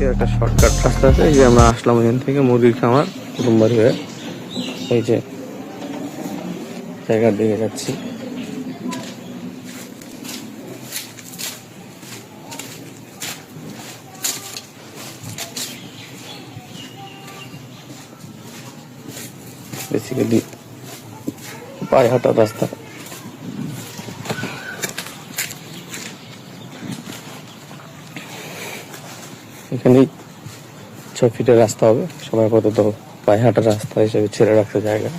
দিয়ে একটা শর্টকাট রাস্তা আছে, এই যে আমরা আসলাম এখান থেকে মুরগির খামার কুটুমবাড়ি হয়ে এই যে জায়গার দিকে যাচ্ছি। বেসিক্যালি পায়ে হাঁটার রাস্তা। এখানেই 6 ফিটের রাস্তা হবে, সবাই আপাতত পায়ে হাঁটার রাস্তা হিসেবে ছেড়ে রাখতে জায়গা।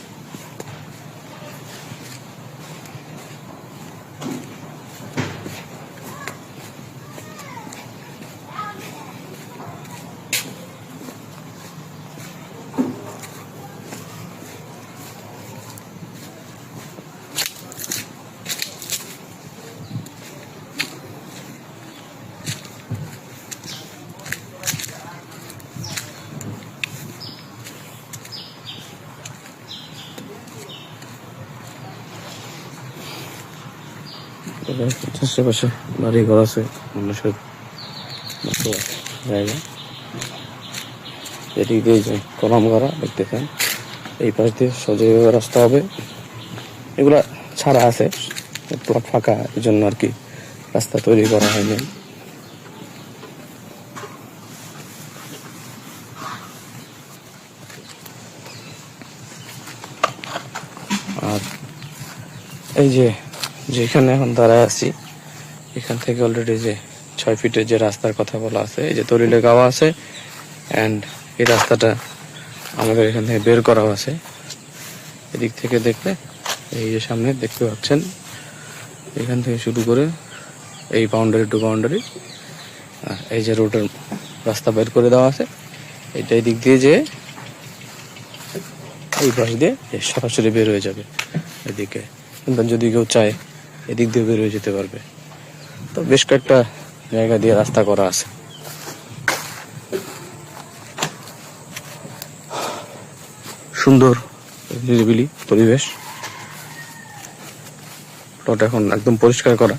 আশেপাশে বাড়ি ঘর আছে, মানুষের জায়গা। এদিক দিয়ে যে কলম করা দেখতেছেন, এই পাশ দিয়ে সোজা রাস্তা হবে। এগুলা ছাড়া আছে, প্লট ফাঁকা, এই জন্য আর কি রাস্তা তৈরি করা হয়নি। আর এই যে যেখানে এখন দাঁড়ায় আছি, এখান থেকে অলরেডি যে 6 ফিটের যে রাস্তার কথা বলা আছে, এই যে তরিলে গাওয়া আছে, অ্যান্ড এই রাস্তাটা আমাদের এখান থেকে বের করা আছে। এদিক থেকে দেখলে এই যে সামনে দেখতে পাচ্ছেন, এখান থেকে শুরু করে এই বাউন্ডারি টু বাউন্ডারি এই যে রোডের রাস্তা বের করে দেওয়া আছে। এটা এই দিক দিয়ে যে এই পাশ দিয়ে সরাসরি বের হয়ে যাবে এদিকে, কিন্তু যদি কেউ চায় এদিক দিয়ে বের হয়ে যেতে পারবে। তো বেশ কয়েকটা জায়গা দিয়ে রাস্তা করা আছে। সুন্দর নিরিবিলি পরিবেশ। প্লট এখন একদম পরিষ্কার করা,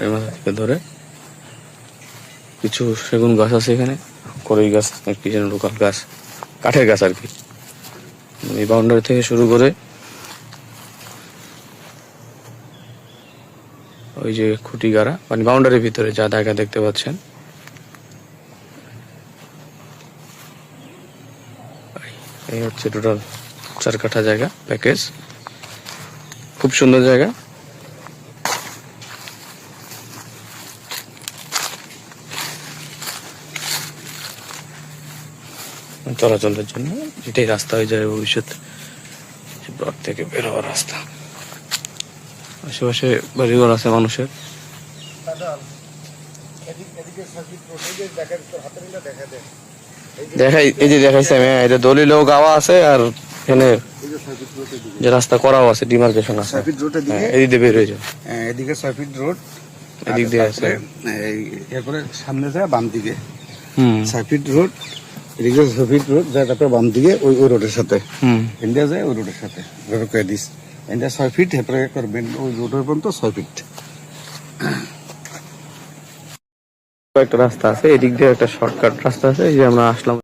এই মাথা থেকে ধরে কিছু সেগুন গাছ আছে এখানে, কড়ই গাছ কি যেন লোকাল গাছ, কাঠের গাছ আর কি। এই বাউন্ডারি থেকে শুরু করে ওই যে খুঁটি গাড়া, মানে বাউন্ডারির ভিতরে যা জায়গা দেখতে পাচ্ছেন, এই হচ্ছে টোটাল 4 কাঠা জায়গা প্যাকেজ। খুব সুন্দর জায়গা। চলাচলের জন্য এটাই রাস্তা হয়ে যাবে ভবিষ্যৎ ব্লক থেকে বের হওয়ার রাস্তা। আশেপাশে বাড়িঘর আছে মানুষের। দেখাই, এই যে দেখাইছে আমি, এটা দলিলও গাওয়া আছে, আর এখানে যে রাস্তা করাও আছে, ডিমার্কেশন আছে। এদিক দিয়ে বের হয়ে যাবে, এদিকে 6 ফিট রোড, এদিক দিয়ে আছে এরপরে সামনে যায় বাম দিকে 6 ফিট রোড, এদিকে 6 ফিট রোড যায়, তারপরে বাম দিকে ওই রোডের সাথে ইন্ডিয়া যায়, ওই রোডের সাথে দিস ইন্ডিয়া 6 ফিট, এরপরে করবেন ওই রোডের পর্যন্ত 6 ফিট। একটা রাস্তা আছে, এদিক দিয়ে একটা শর্টকাট রাস্তা আছে, এই যে আমরা আসলাম।